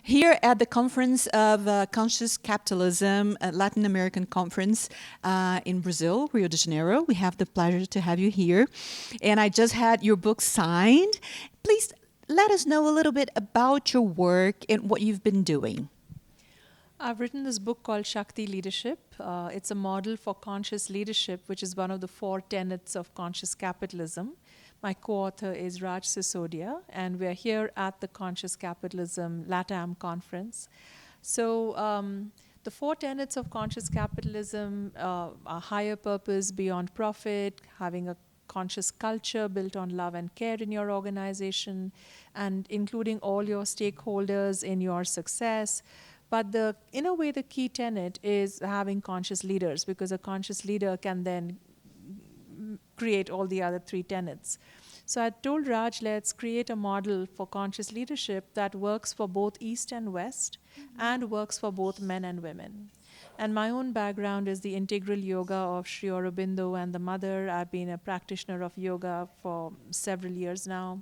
Here at the conference of Conscious Capitalism, Latin American conference in Brazil, Rio de Janeiro. We have the pleasure to have you here. And I just had your book signed. Please let us know a little bit about your work and what you've been doing. I've written this book called Shakti Leadership. It's a model for conscious leadership, which is one of the 4 tenets of conscious capitalism. My co-author is Raj Sisodia, and we're here at the Conscious Capitalism LATAM conference. So the 4 tenets of conscious capitalism are higher purpose beyond profit, having a conscious culture built on love and care in your organization, and including all your stakeholders in your success. But in a way, the key tenet is having conscious leaders, because a conscious leader can then create all the other 3 tenets. So I told Raj, let's create a model for conscious leadership that works for both East and West, and works for both men and women. And my own background is the integral yoga of Sri Aurobindo and the Mother. I've been a practitioner of yoga for several years now.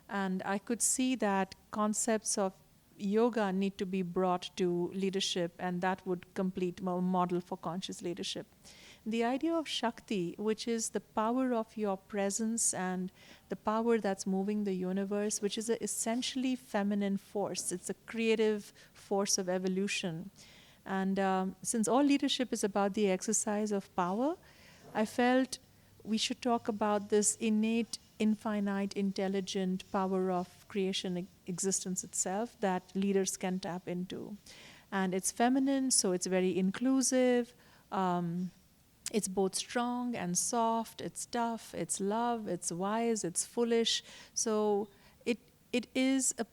And I could see that concepts of yoga need to be brought to leadership, and that would complete a model for conscious leadership. The idea of Shakti, which is the power of your presence and the power that's moving the universe, which is an essentially feminine force. It's a creative force of evolution. And since all leadership is about the exercise of power, I felt we should talk about this innate, infinite, intelligent power of creation, existence itself, that leaders can tap into. And it's feminine, so it's very inclusive. It's both strong and soft, it's tough, it's love, it's wise, it's foolish. So it is a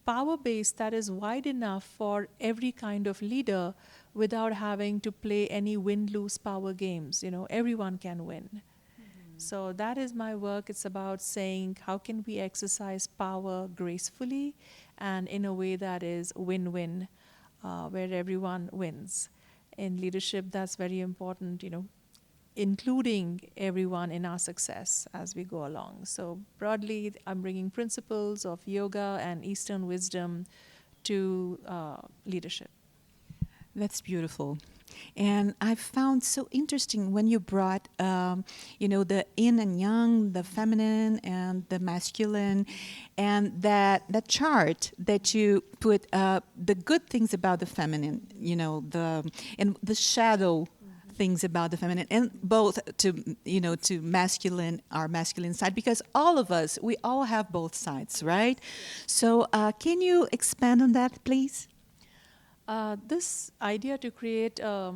power base that is wide enough for every kind of leader without having to play any win-lose power games. Everyone can win. So that is my work. It's about saying, how can we exercise power gracefully and in a way that is win-win, where everyone wins. In leadership, that's very important, including everyone in our success as we go along. So broadly, I'm bringing principles of yoga and Eastern wisdom to leadership. That's beautiful. And I found so interesting when you brought, the yin and yang, the feminine and the masculine, and that chart that you put the good things about the feminine, and the shadow things about the feminine, and both to masculine, our masculine side, because all of us, we all have both sides, right? So can you expand on that, please? This idea to create a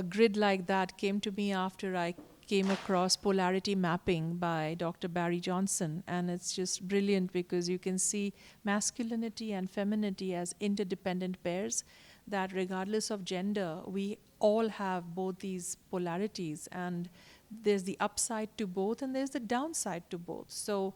grid like that came to me after I came across polarity mapping by Dr. Barry Johnson. And it's just brilliant because you can see masculinity and femininity as interdependent pairs, that regardless of gender, we all have both these polarities. And there's the upside to both and there's the downside to both. So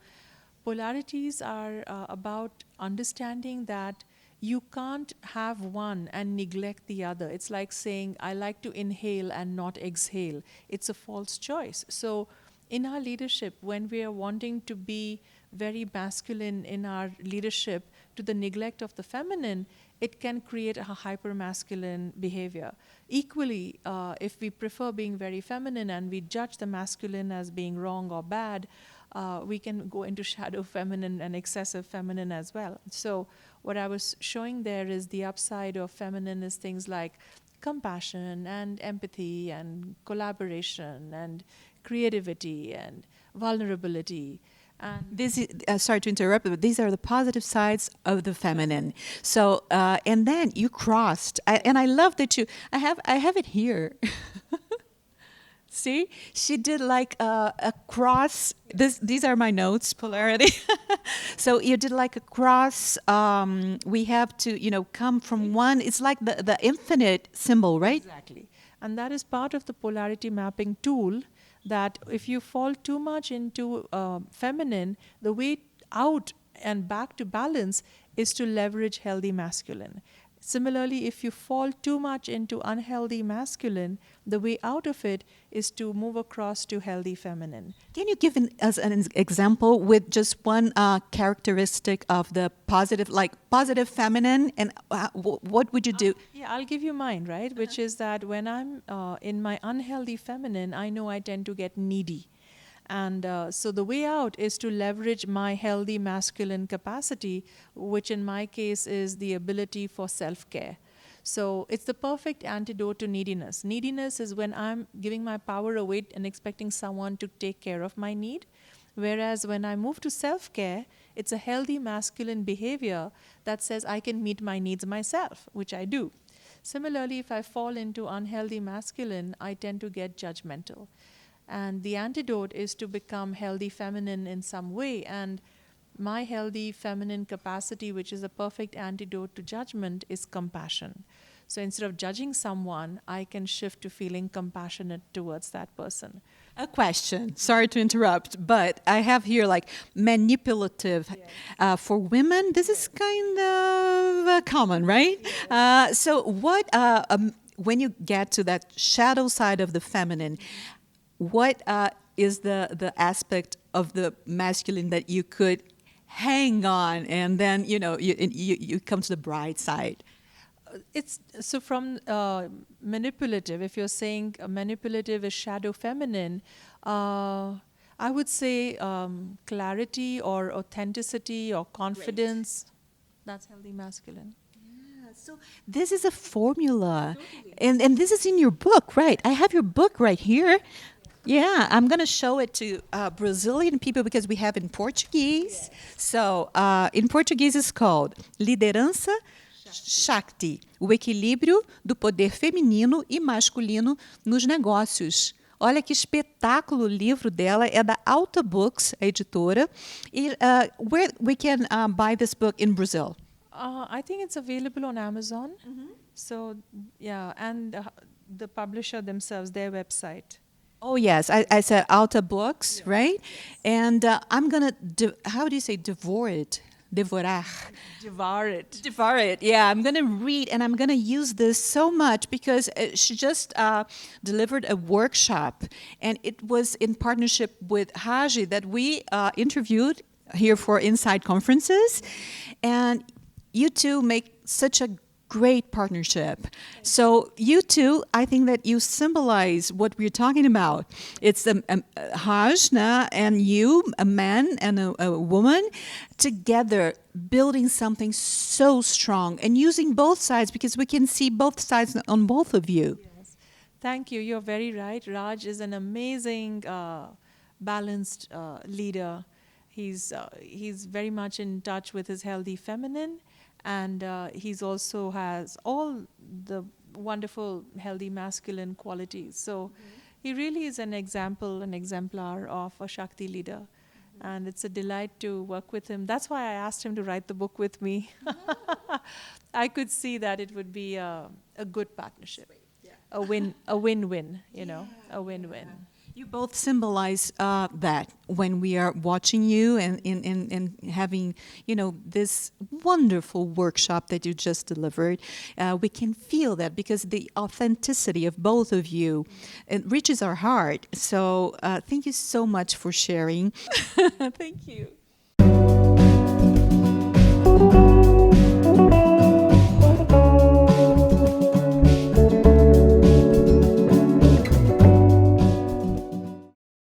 polarities are about understanding that you can't have one and neglect the other. It's like saying, I like to inhale and not exhale. It's a false choice. So in our leadership, when we are wanting to be very masculine in our leadership to the neglect of the feminine, it can create a hyper-masculine behavior. Equally, if we prefer being very feminine and we judge the masculine as being wrong or bad, we can go into shadow feminine and excessive feminine as well. So what I was showing there is the upside of feminine is things like compassion and empathy and collaboration and creativity and vulnerability. And this is, sorry to interrupt, but these are the positive sides of the feminine. So, and then you crossed, and I love that I have it here. See, she did like a cross. These are my notes, polarity. So you did like a cross. We have to, come from one. It's like the infinite symbol, right? Exactly. And that is part of the polarity mapping tool, that if you fall too much into feminine, the way out and back to balance is to leverage healthy masculine. Similarly, if you fall too much into unhealthy masculine, the way out of it is to move across to healthy feminine. Can you give us an example with just one characteristic of the positive, like positive feminine, and what would you do? Yeah, I'll give you mine, right? Which is that when I'm in my unhealthy feminine, I know I tend to get needy. And so the way out is to leverage my healthy masculine capacity, which in my case is the ability for self-care. So it's the perfect antidote to neediness. Neediness is when I'm giving my power away and expecting someone to take care of my need. Whereas when I move to self-care, it's a healthy masculine behavior that says I can meet my needs myself, which I do. Similarly, if I fall into unhealthy masculine, I tend to get judgmental. And the antidote is to become healthy feminine in some way. And my healthy feminine capacity, which is a perfect antidote to judgment, is compassion. So instead of judging someone, I can shift to feeling compassionate towards that person. A question. Sorry to interrupt, but I have here like manipulative. For women, this is kind of common, right? So what, when you get to that shadow side of the feminine, what is the aspect of the masculine that you could hang on, and then you come to the bright side? It's so from manipulative. If you're saying manipulative is shadow feminine, I would say clarity or authenticity or confidence. Great. That's healthy masculine. So this is a formula, and this is in your book, right? I have your book right here. Yeah, I'm going to show it to Brazilian people because we have in Portuguese. So in Portuguese it's called Liderança Shakti, o equilíbrio do poder feminino e masculino nos negócios. Olha que espetáculo o livro dela, é da Alta Books, a editora. E where we can buy this book in Brazil? I think it's available on Amazon. Mm-hmm. So, yeah, and the publisher themselves, their website. Oh, yes. I said Alta Books, yes. Right? Yes. And I'm going to, how do you say devour it? Devorar. Devour it. Devour it. Yeah, I'm going to read, and I'm going to use this so much because she just delivered a workshop, and it was in partnership with Haji that we interviewed here for Inside Conferences. And you two make such a great partnership. So you two, I think that you symbolize what we're talking about. It's Hajna and you, a man and a woman, together building something so strong and using both sides because we can see both sides on both of you. Yes. Thank you. You're very right. Raj is an amazing, balanced leader. He's very much in touch with his healthy feminine. And he's also has all the wonderful, healthy masculine qualities. So he really is an example, an exemplar of a Shakti leader. And it's a delight to work with him. That's why I asked him to write the book with me. I could see that it would be a good partnership, a win-win, a win-win. You both symbolize that when we are watching you and having, this wonderful workshop that you just delivered. We can feel that because the authenticity of both of you, it reaches our heart. So thank you so much for sharing. Thank you.